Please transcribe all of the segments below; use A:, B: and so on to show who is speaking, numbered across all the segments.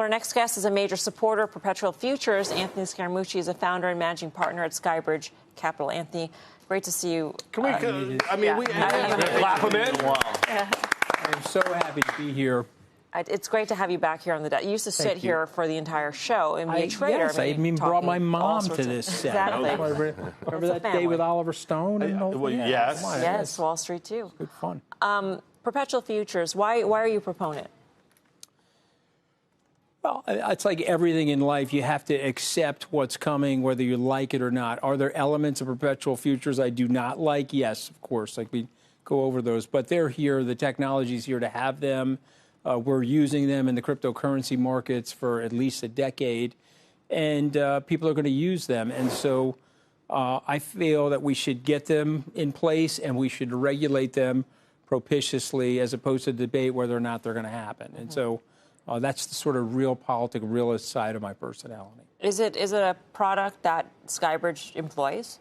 A: Well, our next guest is a major supporter of perpetual futures. Anthony Scaramucci is a founder and managing partner at Skybridge Capital. Anthony, great to see you.
B: Can we? We clap him in. Wow.
C: Yeah. I'm so happy to be here.
A: It's great to have you back here on the desk. You used to sit here for the entire show and be a trader.
C: Yes, I even brought my mom to this set.
A: Exactly.
C: Remember that day with Oliver Stone? And
A: yes, Wall Street too.
C: Good fun.
A: Perpetual futures. Why are you a proponent?
C: Well, it's like everything in life. You have to accept what's coming, whether you like it or not. Are there elements of perpetual futures I do not like? Yes, of course. Like we go over those, but they're here. The technology's here to have them. We're using them in the cryptocurrency markets for at least a decade, and people are going to use them. And so I feel that we should get them in place, and we should regulate them propitiously as opposed to debate whether or not they're going to happen. And so that's the sort of realist side of my personality. Is it
A: a product that Skybridge employs?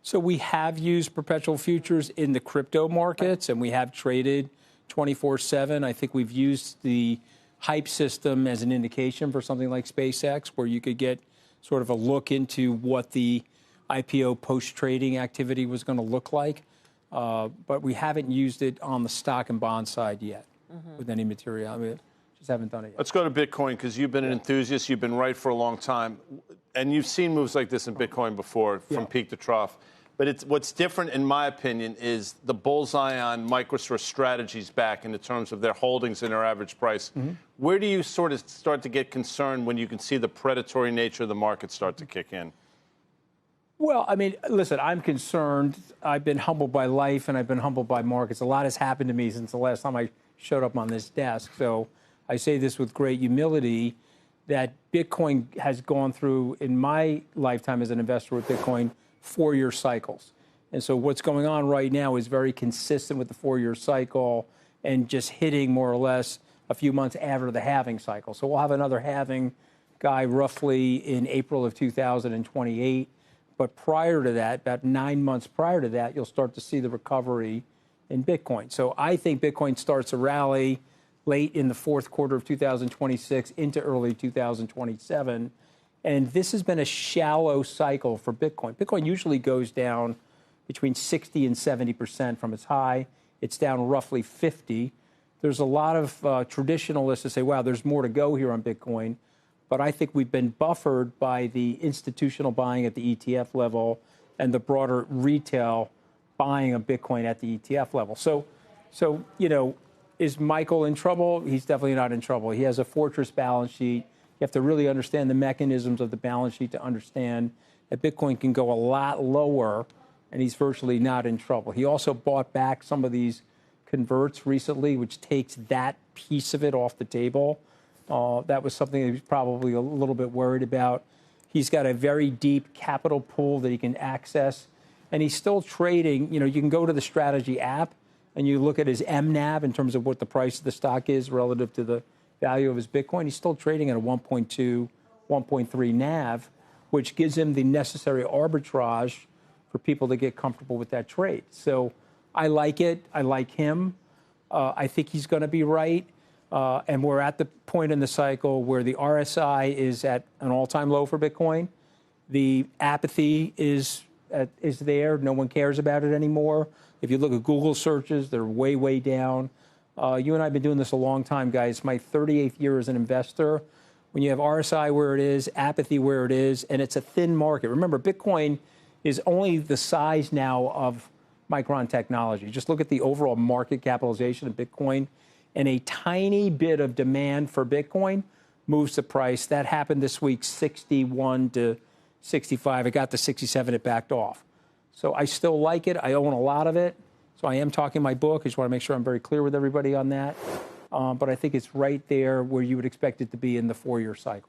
C: So we have used perpetual futures in the crypto markets, and we have traded 24/7. I think we've used the hype system as an indication for something like SpaceX, where you could get sort of a look into what the IPO post-trading activity was going to look like. But we haven't used it on the stock and bond side yet with any material. I mean, just haven't done it yet.
B: Let's go to Bitcoin, because you've been an enthusiast. You've been right for a long time. And you've seen moves like this in Bitcoin before, from peak to trough. But what's different, in my opinion, is the bullseye on MicroStrategy strategies back in the terms of their holdings and their average price. Where do you sort of start to get concerned when you can see the predatory nature of the market start to kick in?
C: Well, I mean, listen, I'm concerned. I've been humbled by life, and I've been humbled by markets. A lot has happened to me since the last time I showed up on this desk. So I say this with great humility, that Bitcoin has gone through, in my lifetime as an investor with Bitcoin, 4-year cycles. And so what's going on right now is very consistent with the 4-year cycle and just hitting more or less a few months after the halving cycle. So we'll have another halving guy roughly in April of 2028. But prior to that, about 9 months prior to that, you'll start to see the recovery in Bitcoin. So I think Bitcoin starts a rally late in the fourth quarter of 2026 into early 2027. And this has been a shallow cycle for Bitcoin. Bitcoin usually goes down between 60 and 70% from its high. It's down roughly 50. There's a lot of traditionalists that say, wow, there's more to go here on Bitcoin. But I think we've been buffered by the institutional buying at the ETF level and the broader retail buying of Bitcoin at the ETF level. So you know, is Michael in trouble? He's definitely not in trouble. He has a fortress balance sheet. You have to really understand the mechanisms of the balance sheet to understand that Bitcoin can go a lot lower, and he's virtually not in trouble. He also bought back some of these converts recently, which takes that piece of it off the table. That was something that he was probably a little bit worried about. He's got a very deep capital pool that he can access, and he's still trading. You know, you can go to the strategy app, and you look at his MNAV in terms of what the price of the stock is relative to the value of his Bitcoin. He's still trading at a 1.2, 1.3 NAV, which gives him the necessary arbitrage for people to get comfortable with that trade. So I like it. I like him. I think he's going to be right. And we're at the point in the cycle where the RSI is at an all-time low for Bitcoin. The apathy is there. No one cares about it anymore. If you look at Google searches, they're way, way down. You and I have been doing this a long time, guys. It's my 38th year as an investor. When you have RSI where it is, apathy where it is, and it's a thin market. Remember, Bitcoin is only the size now of Micron Technology. Just look at the overall market capitalization of Bitcoin, and a tiny bit of demand for Bitcoin moves the price. That happened this week, 61 to 65. It got to 67. It backed off. So I still like it. I own a lot of it. So I am talking my book. I just want to make sure I'm very clear with everybody on that. But I think it's right there where you would expect it to be in the 4-year cycle.